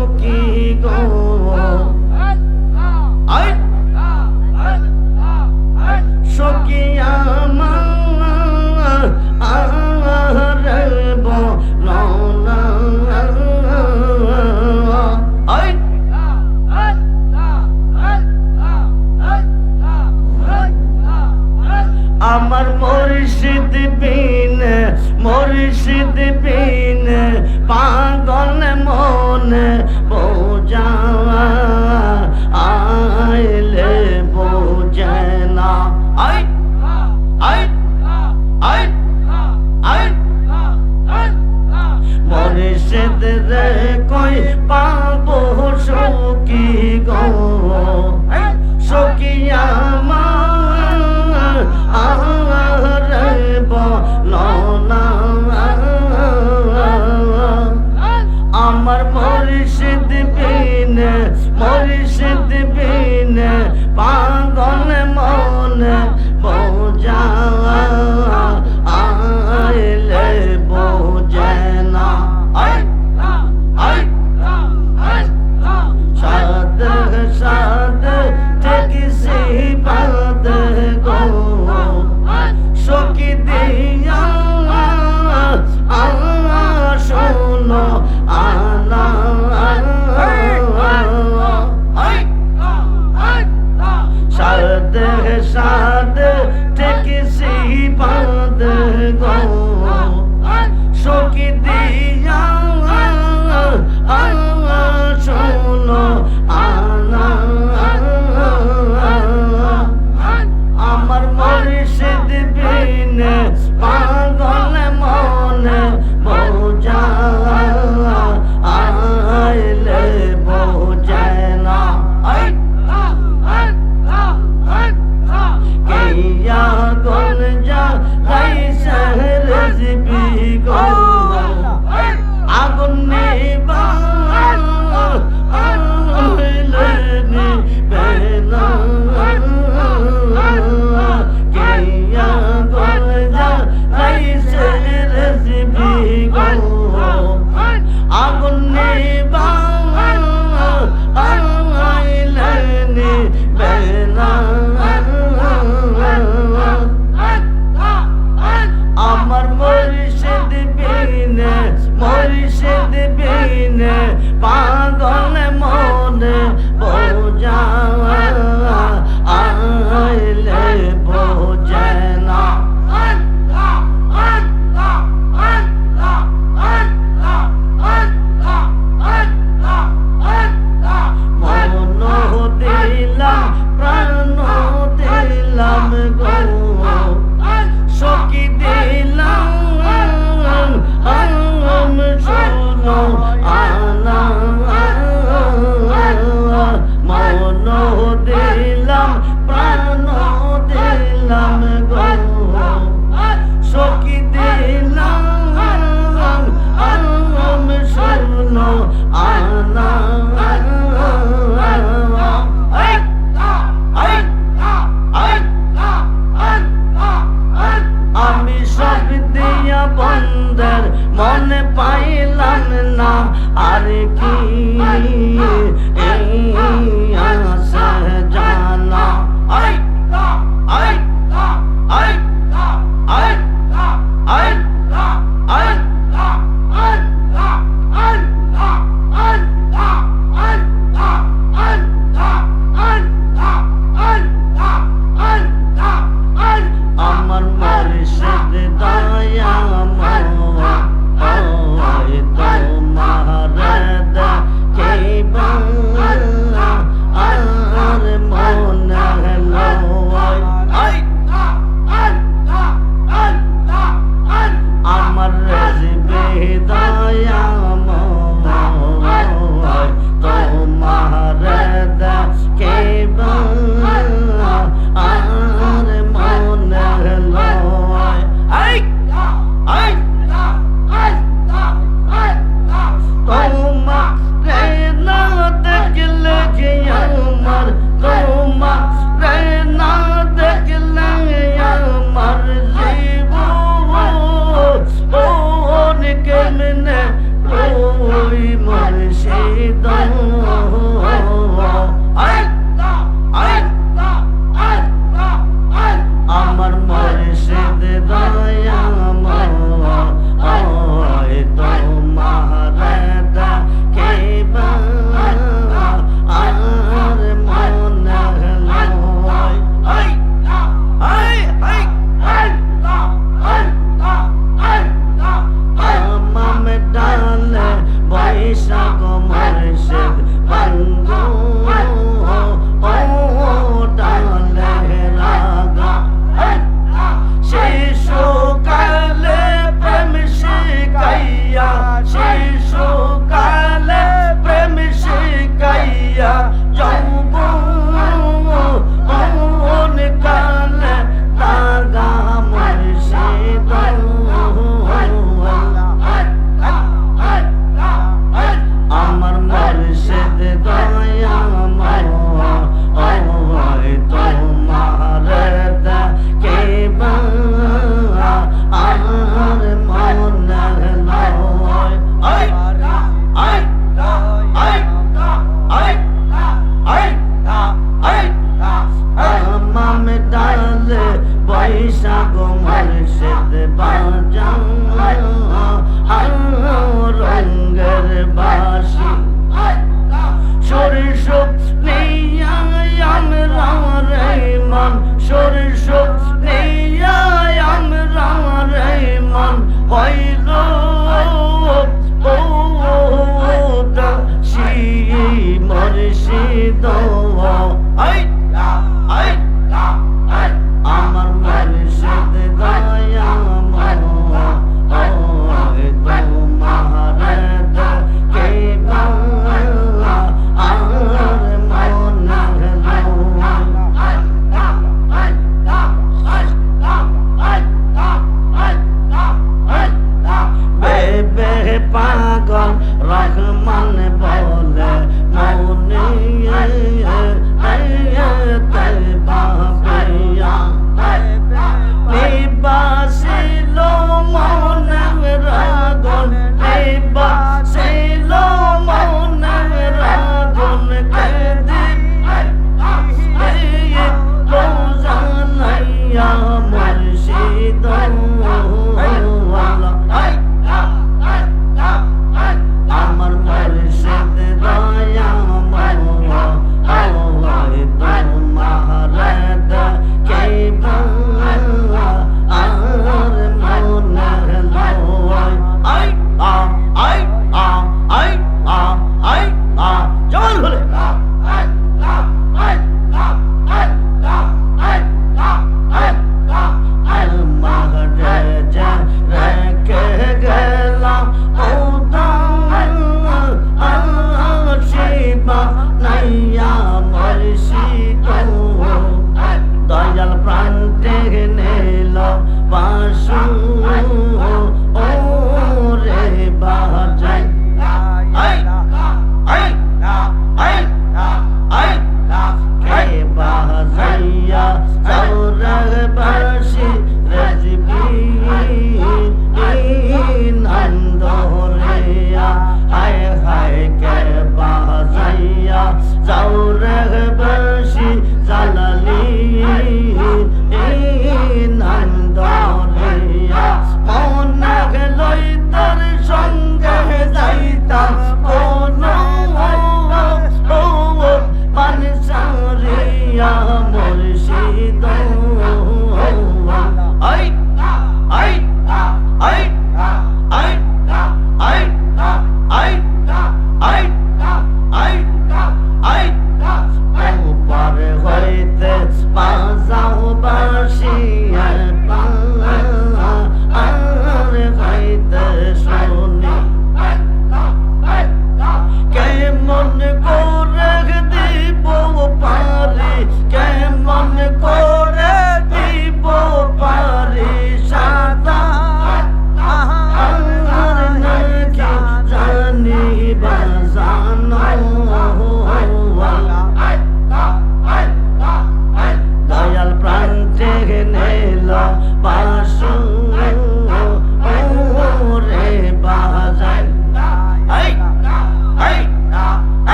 সুখী গো সখী আমার বর্ণনা আমার মুর্শিদ বিন পাগল মন বোঝা আইলে বোঝে না মুর্শিদ রে কই পাবো সখী গো সখী আমার বর্ণনা আমার মুর্শিদ বিন পাগল মন বোঝা আইলে বোঝে না সাদ সাদ ঠিক সিফাত গো সখী দিয়া শোনো আনা সাদ সাদ ঠিক সিফাত গো সখী দিয়া শোনো আনা আমার মুর্শিদ বিন পাগল মন বোঝা আইলে বোঝে না কিয়া গঞ্জা লাইসা রেজবি গো আগুন নিবা আইলে নিবে না কিয়া গঞ্জা লাইসা রেজবি গো আগুন নিবা আইলে নিবে না আমার মুর্শিদ বিন পাগল মন বোঝা আইলে বোঝে না মন দিলাম প্রাণ দিলাম গো সখী দিলাম শোনো আনা মন দিলাম প্রাণ দিলাম গো সখী দিলাম শোনো আনা আমি সব দিয়া বন্ধের মনে পাইলাম না আর কি আসে জানা আমার মুর্শিদ দয়া তোমার দেখিবা মুর্শিদ আমার মুর্শিদ দয়াময় তোমার ডাকিবা আর মনে লয় আমাম ডালে বৈশাখ মুর্শিদ বন্ধু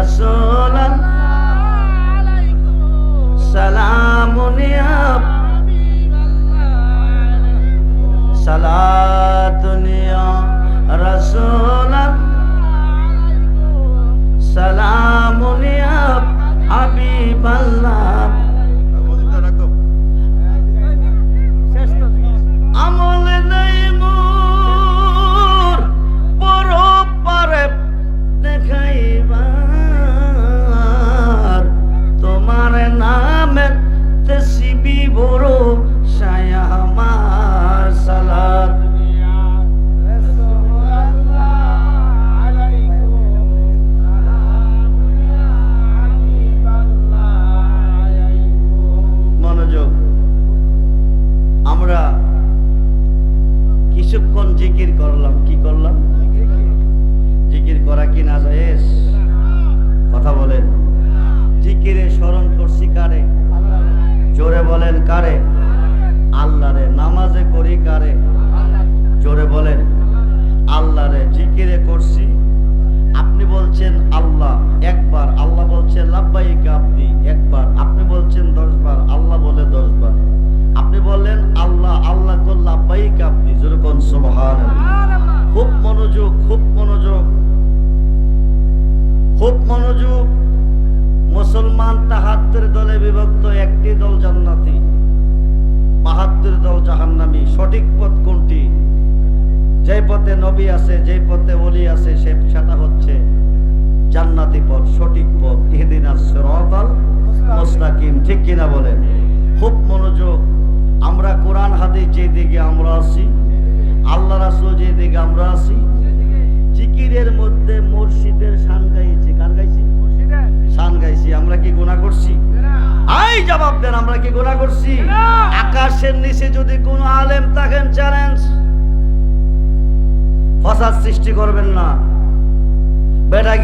রাসূলাল্লাহ সালামুন ইয়া সালাতুন ইয়া রাসূলাল্লাহ সালামুন ইয়া হাবিবাল্লাহ আমল নাই মোর বড় পারে দেখাইবার তোমার নামে তসবি বড় সায়া আমার সালাত মনোযোগ আমরা কিছুক্ষণ জিকির করলাম কি করলাম জিকির করা কি না জায়েজ কথা বলেন জিকিরে স্মরণ করছি কারে জোরে বলেন কারে আল্লাহরে নামাজে করি কারে জোরে বলেন আল্লাহরে জিকিরে করছি আপনি বলছেন আল্লাহ একবার আল্লাহ বলছেন লাব্বাইক আব্দি একবার আপনি বলছেন 10 বার আল্লাহ বলে 10 বার আপনি বললেন আল্লাহ আল্লাহ কল লাব্বাইক আব্দি জোরে কোন সুবহানাল্লাহ খুব মনোযোগ খুব মনোযোগ খুব মনোযোগ মুসলমান 73 দলে বিভক্ত একটি দল জান্নাতি 72 দল জাহান্নামী সঠিক পথ কোনটি যে পথে নবী আছে যে পথে ওলি আছে সেটা হচ্ছে জান্নাতি পথ সঠিক পথ ইহদিনাস সিরাতাল মুস্তাকিম ঠিক কিনা বলেন খুব মনোযোগ আমরা কোরআন হাদিস যে দিকে আমরা আছি আল্লাহ রাসূল যে দিকে আমরা আছি জিকিরের মধ্যে মুর্শিদের শান গাইছি কার গাইছি শান গাইছি আমরা কি গুনাহ করছি আই জবাব দেন আমরা কি গুনাহ করছি আকাশের নিচে যদি কোনো আলেম থাকেন চ্যালেঞ্জ ফাসাদ সৃষ্টি করবেন না বেটা